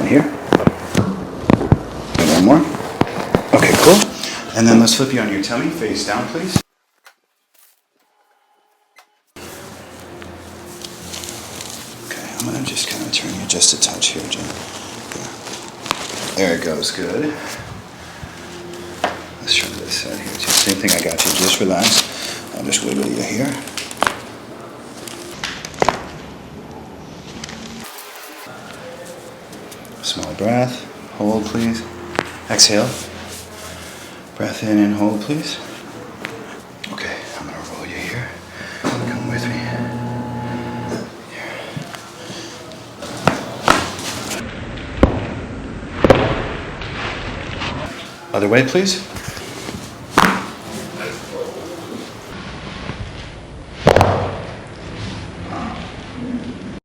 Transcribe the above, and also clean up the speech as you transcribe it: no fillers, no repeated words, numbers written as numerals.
here. And one more. Okay, cool. And then let's flip you on your tummy, face down, please. Okay, I'm gonna just kind of turn you just a touch here, Jim. There it goes, good. Let's try this side here. Just same thing, I got you. Just relax. I'll just wiggle you here. Small breath. Hold, please. Exhale. Breath in and hold, please. Okay, I'm gonna roll you here. Come with me. Here. Other way, please.